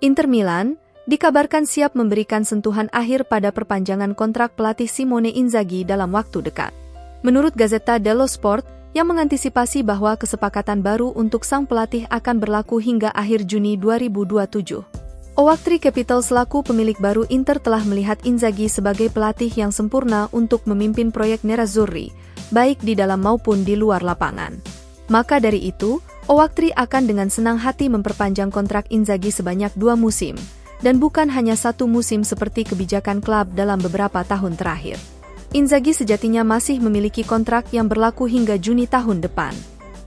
Inter Milan dikabarkan siap memberikan sentuhan akhir pada perpanjangan kontrak pelatih Simone Inzaghi dalam waktu dekat. Menurut Gazzetta dello Sport, yang mengantisipasi bahwa kesepakatan baru untuk sang pelatih akan berlaku hingga akhir Juni 2027. Oaktree Capital selaku pemilik baru Inter telah melihat Inzaghi sebagai pelatih yang sempurna untuk memimpin proyek Nerazzurri, baik di dalam maupun di luar lapangan. Maka dari itu, Oaktree akan dengan senang hati memperpanjang kontrak Inzaghi sebanyak 2 musim, dan bukan hanya 1 musim seperti kebijakan klub dalam beberapa tahun terakhir. Inzaghi sejatinya masih memiliki kontrak yang berlaku hingga Juni tahun depan.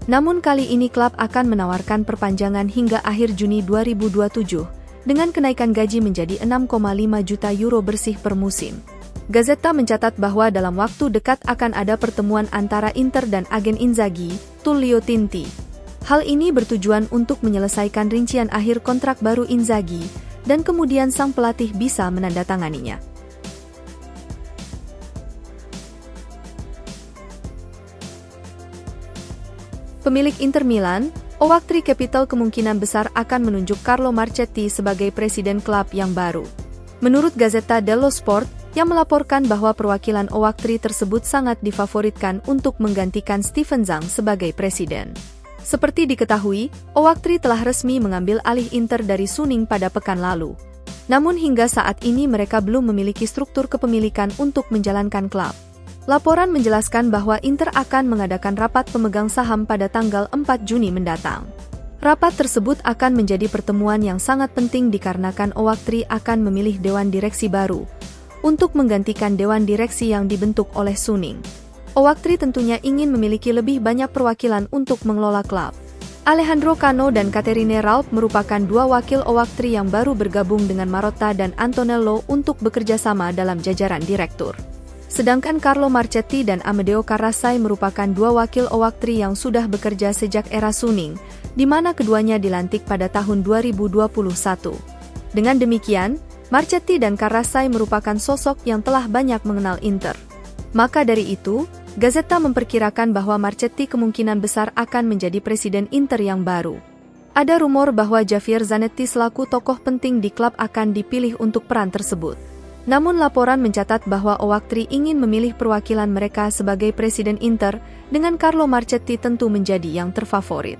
Namun kali ini klub akan menawarkan perpanjangan hingga akhir Juni 2027, dengan kenaikan gaji menjadi 6,5 juta euro bersih per musim. Gazzetta mencatat bahwa dalam waktu dekat akan ada pertemuan antara Inter dan agen Inzaghi, Tullio Tinti. Hal ini bertujuan untuk menyelesaikan rincian akhir kontrak baru Inzaghi, dan kemudian sang pelatih bisa menandatanganinya. Pemilik Inter Milan, Oaktree Capital kemungkinan besar akan menunjuk Carlo Marchetti sebagai presiden klub yang baru. Menurut Gazzetta dello Sport, yang melaporkan bahwa perwakilan Oaktree tersebut sangat difavoritkan untuk menggantikan Steven Zhang sebagai presiden. Seperti diketahui, Oaktree telah resmi mengambil alih Inter dari Suning pada pekan lalu. Namun hingga saat ini mereka belum memiliki struktur kepemilikan untuk menjalankan klub. Laporan menjelaskan bahwa Inter akan mengadakan rapat pemegang saham pada tanggal 4 Juni mendatang. Rapat tersebut akan menjadi pertemuan yang sangat penting dikarenakan Oaktree akan memilih dewan direksi baru untuk menggantikan dewan direksi yang dibentuk oleh Suning. Oaktree tentunya ingin memiliki lebih banyak perwakilan untuk mengelola klub. Alejandro Cano dan Caterine Ralph merupakan 2 wakil Oaktree yang baru bergabung dengan Marotta dan Antonello untuk bekerja sama dalam jajaran direktur. Sedangkan Carlo Marchetti dan Amedeo Carrasai merupakan 2 wakil Oaktree yang sudah bekerja sejak era Suning, di mana keduanya dilantik pada tahun 2021. Dengan demikian, Marchetti dan Carrasai merupakan sosok yang telah banyak mengenal Inter. Maka dari itu, Gazzetta memperkirakan bahwa Marchetti kemungkinan besar akan menjadi presiden Inter yang baru. Ada rumor bahwa Javier Zanetti selaku tokoh penting di klub akan dipilih untuk peran tersebut. Namun laporan mencatat bahwa Oaktree ingin memilih perwakilan mereka sebagai presiden Inter, dengan Carlo Marchetti tentu menjadi yang terfavorit.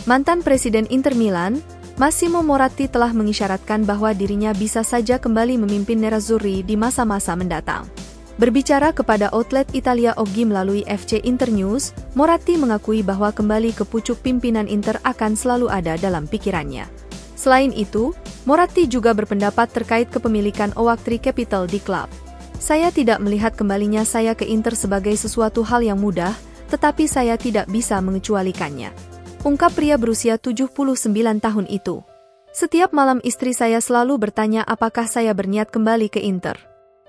Mantan Presiden Inter Milan, Massimo Moratti telah mengisyaratkan bahwa dirinya bisa saja kembali memimpin Nerazzurri di masa-masa mendatang. Berbicara kepada outlet Italia Oggi melalui FC Internews, Moratti mengakui bahwa kembali ke pucuk pimpinan Inter akan selalu ada dalam pikirannya. Selain itu, Moratti juga berpendapat terkait kepemilikan Oaktree Capital di klub. Saya tidak melihat kembalinya saya ke Inter sebagai sesuatu hal yang mudah, tetapi saya tidak bisa mengecualikannya. Ungkap pria berusia 79 tahun itu. Setiap malam istri saya selalu bertanya apakah saya berniat kembali ke Inter.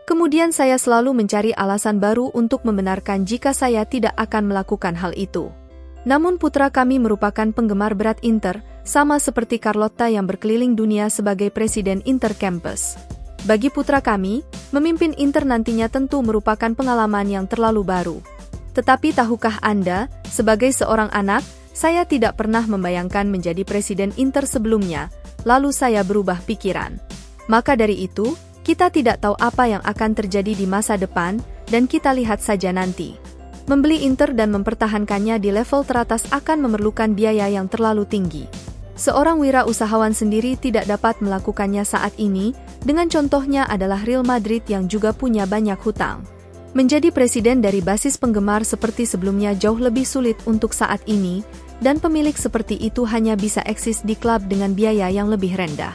Kemudian saya selalu mencari alasan baru untuk membenarkan jika saya tidak akan melakukan hal itu. Namun putra kami merupakan penggemar berat Inter, sama seperti Carlotta yang berkeliling dunia sebagai presiden Inter Campus. Bagi putra kami, memimpin Inter nantinya tentu merupakan pengalaman yang terlalu baru. Tetapi tahukah Anda, sebagai seorang anak, saya tidak pernah membayangkan menjadi presiden Inter sebelumnya, lalu saya berubah pikiran. Maka dari itu, kita tidak tahu apa yang akan terjadi di masa depan, dan kita lihat saja nanti. Membeli Inter dan mempertahankannya di level teratas akan memerlukan biaya yang terlalu tinggi. Seorang wirausahawan sendiri tidak dapat melakukannya saat ini, dengan contohnya adalah Real Madrid yang juga punya banyak hutang. Menjadi presiden dari basis penggemar seperti sebelumnya jauh lebih sulit untuk saat ini, dan pemilik seperti itu hanya bisa eksis di klub dengan biaya yang lebih rendah.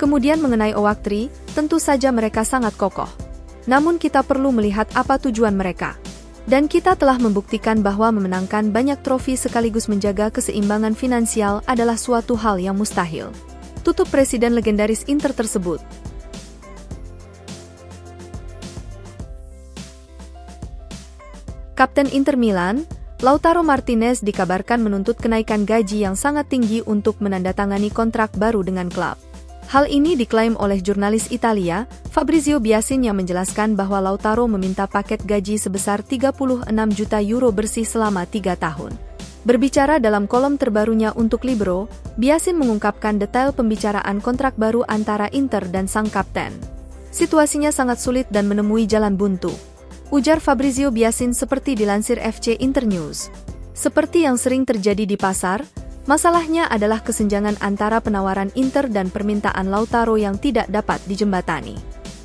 Kemudian mengenai Oaktree, tentu saja mereka sangat kokoh. Namun kita perlu melihat apa tujuan mereka. Dan kita telah membuktikan bahwa memenangkan banyak trofi sekaligus menjaga keseimbangan finansial adalah suatu hal yang mustahil. Tutup presiden legendaris Inter tersebut. Kapten Inter Milan, Lautaro Martinez dikabarkan menuntut kenaikan gaji yang sangat tinggi untuk menandatangani kontrak baru dengan klub. Hal ini diklaim oleh jurnalis Italia, Fabrizio Biasin yang menjelaskan bahwa Lautaro meminta paket gaji sebesar 36 juta euro bersih selama 3 tahun. Berbicara dalam kolom terbarunya untuk Libero, Biasin mengungkapkan detail pembicaraan kontrak baru antara Inter dan sang kapten. Situasinya sangat sulit dan menemui jalan buntu, ujar Fabrizio Biasin seperti dilansir FC Internews. Seperti yang sering terjadi di pasar, masalahnya adalah kesenjangan antara penawaran Inter dan permintaan Lautaro yang tidak dapat dijembatani.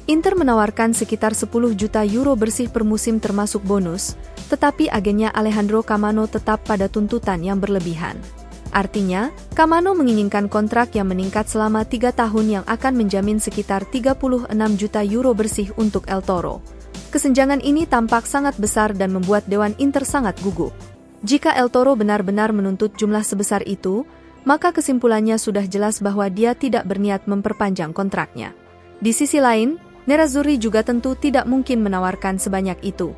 Inter menawarkan sekitar 10 juta euro bersih per musim termasuk bonus, tetapi agennya Alejandro Camano tetap pada tuntutan yang berlebihan. Artinya, Camano menginginkan kontrak yang meningkat selama 3 tahun yang akan menjamin sekitar 36 juta euro bersih untuk El Toro. Kesenjangan ini tampak sangat besar dan membuat Dewan Inter sangat gugup. Jika El Toro benar-benar menuntut jumlah sebesar itu, maka kesimpulannya sudah jelas bahwa dia tidak berniat memperpanjang kontraknya. Di sisi lain, Nerazzurri juga tentu tidak mungkin menawarkan sebanyak itu,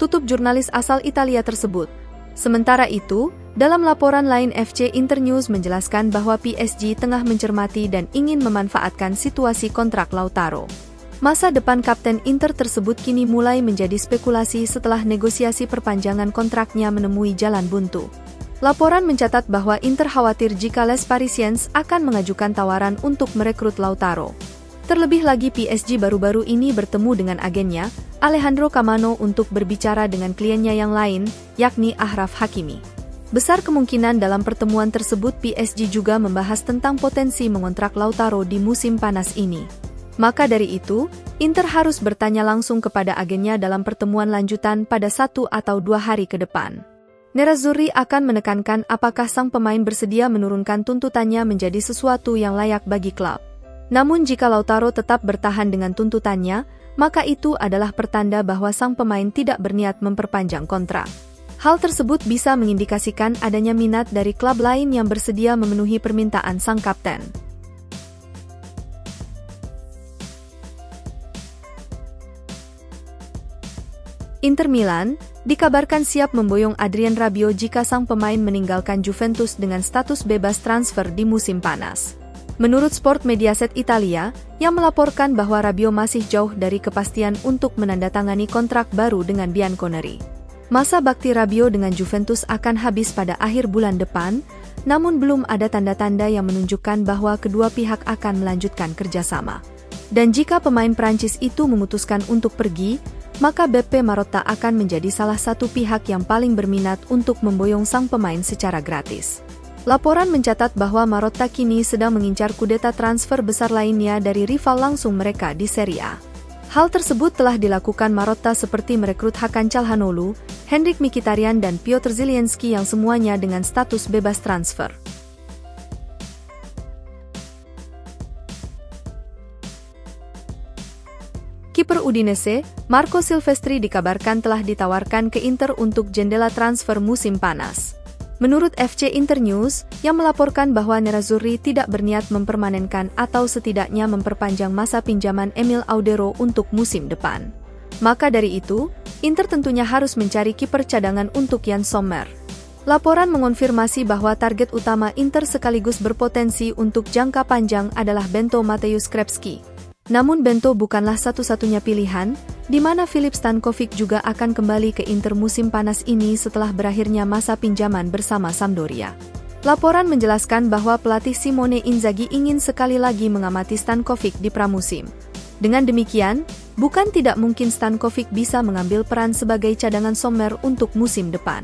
tutup jurnalis asal Italia tersebut. Sementara itu, dalam laporan lain FC Internews menjelaskan bahwa PSG tengah mencermati dan ingin memanfaatkan situasi kontrak Lautaro. Masa depan Kapten Inter tersebut kini mulai menjadi spekulasi setelah negosiasi perpanjangan kontraknya menemui jalan buntu. Laporan mencatat bahwa Inter khawatir jika Les Parisiens akan mengajukan tawaran untuk merekrut Lautaro. Terlebih lagi PSG baru-baru ini bertemu dengan agennya, Alejandro Camano untuk berbicara dengan kliennya yang lain, yakni Achraf Hakimi. Besar kemungkinan dalam pertemuan tersebut PSG juga membahas tentang potensi mengontrak Lautaro di musim panas ini. Maka dari itu, Inter harus bertanya langsung kepada agennya dalam pertemuan lanjutan pada 1 atau 2 hari ke depan. Nerazzurri akan menekankan apakah sang pemain bersedia menurunkan tuntutannya menjadi sesuatu yang layak bagi klub. Namun jika Lautaro tetap bertahan dengan tuntutannya, maka itu adalah pertanda bahwa sang pemain tidak berniat memperpanjang kontrak. Hal tersebut bisa mengindikasikan adanya minat dari klub lain yang bersedia memenuhi permintaan sang kapten. Inter Milan dikabarkan siap memboyong Adrien Rabiot jika sang pemain meninggalkan Juventus dengan status bebas transfer di musim panas. Menurut Sport Mediaset Italia, yang melaporkan bahwa Rabiot masih jauh dari kepastian untuk menandatangani kontrak baru dengan Bianconeri. Masa bakti Rabiot dengan Juventus akan habis pada akhir bulan depan, namun belum ada tanda-tanda yang menunjukkan bahwa kedua pihak akan melanjutkan kerjasama. Dan jika pemain Prancis itu memutuskan untuk pergi, maka Beppe Marotta akan menjadi salah satu pihak yang paling berminat untuk memboyong sang pemain secara gratis. Laporan mencatat bahwa Marotta kini sedang mengincar kudeta transfer besar lainnya dari rival langsung mereka di Serie A. Hal tersebut telah dilakukan Marotta seperti merekrut Hakan Calhanoglu, Henrikh Mkhitaryan dan Piotr Zielinski yang semuanya dengan status bebas transfer. Kiper Udinese, Marco Silvestri dikabarkan telah ditawarkan ke Inter untuk jendela transfer musim panas. Menurut FC Internews, yang melaporkan bahwa Nerazzurri tidak berniat mempermanenkan atau setidaknya memperpanjang masa pinjaman Emil Audero untuk musim depan. Maka dari itu, Inter tentunya harus mencari kiper cadangan untuk Jan Sommer. Laporan mengonfirmasi bahwa target utama Inter sekaligus berpotensi untuk jangka panjang adalah Bento Mateusz Krepski. Namun Bento bukanlah satu-satunya pilihan, di mana Filip Stankovic juga akan kembali ke Inter musim panas ini setelah berakhirnya masa pinjaman bersama Sampdoria. Laporan menjelaskan bahwa pelatih Simone Inzaghi ingin sekali lagi mengamati Stankovic di pramusim. Dengan demikian, bukan tidak mungkin Stankovic bisa mengambil peran sebagai cadangan Sommer untuk musim depan.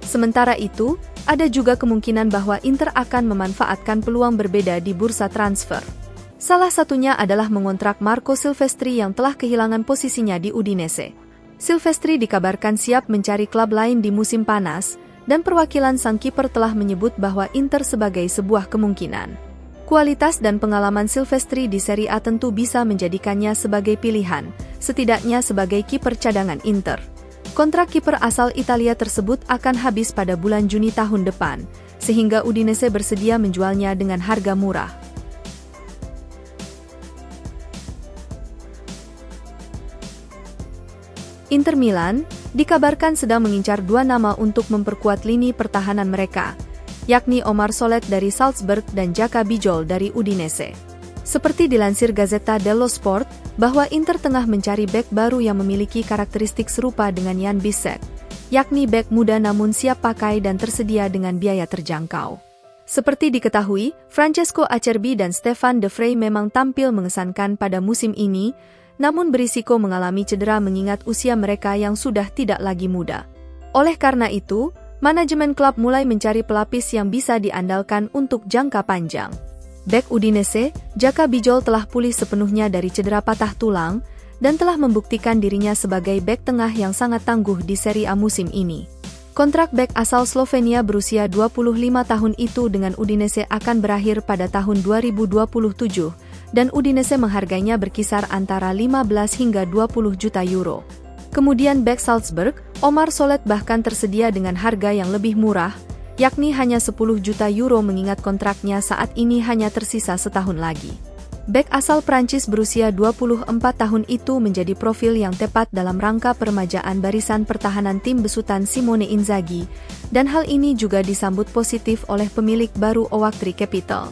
Sementara itu, ada juga kemungkinan bahwa Inter akan memanfaatkan peluang berbeda di bursa transfer. Salah satunya adalah mengontrak Marco Silvestri yang telah kehilangan posisinya di Udinese. Silvestri dikabarkan siap mencari klub lain di musim panas, dan perwakilan sang kiper telah menyebut bahwa Inter sebagai sebuah kemungkinan. Kualitas dan pengalaman Silvestri di Serie A tentu bisa menjadikannya sebagai pilihan, setidaknya sebagai kiper cadangan Inter. Kontrak kiper asal Italia tersebut akan habis pada bulan Juni tahun depan, sehingga Udinese bersedia menjualnya dengan harga murah. Inter Milan dikabarkan sedang mengincar 2 nama untuk memperkuat lini pertahanan mereka, yakni Omar Solet dari Salzburg dan Jaka Bijol dari Udinese. Seperti dilansir Gazzetta dello Sport, bahwa Inter tengah mencari bek baru yang memiliki karakteristik serupa dengan Jan Bissek, yakni bek muda namun siap pakai dan tersedia dengan biaya terjangkau. Seperti diketahui, Francesco Acerbi dan Stefan De Vrij memang tampil mengesankan pada musim ini, namun berisiko mengalami cedera mengingat usia mereka yang sudah tidak lagi muda. Oleh karena itu, manajemen klub mulai mencari pelapis yang bisa diandalkan untuk jangka panjang. Bek Udinese, Jaka Bijol telah pulih sepenuhnya dari cedera patah tulang, dan telah membuktikan dirinya sebagai bek tengah yang sangat tangguh di Serie A musim ini. Kontrak bek asal Slovenia berusia 25 tahun itu dengan Udinese akan berakhir pada tahun 2027, dan Udinese menghargainya berkisar antara 15 hingga 20 juta euro. Kemudian bek Salzburg, Omar Solet bahkan tersedia dengan harga yang lebih murah, yakni hanya 10 juta euro mengingat kontraknya saat ini hanya tersisa setahun lagi. Bek asal Prancis berusia 24 tahun itu menjadi profil yang tepat dalam rangka peremajaan barisan pertahanan tim besutan Simone Inzaghi, dan hal ini juga disambut positif oleh pemilik baru Oak Tree Capital.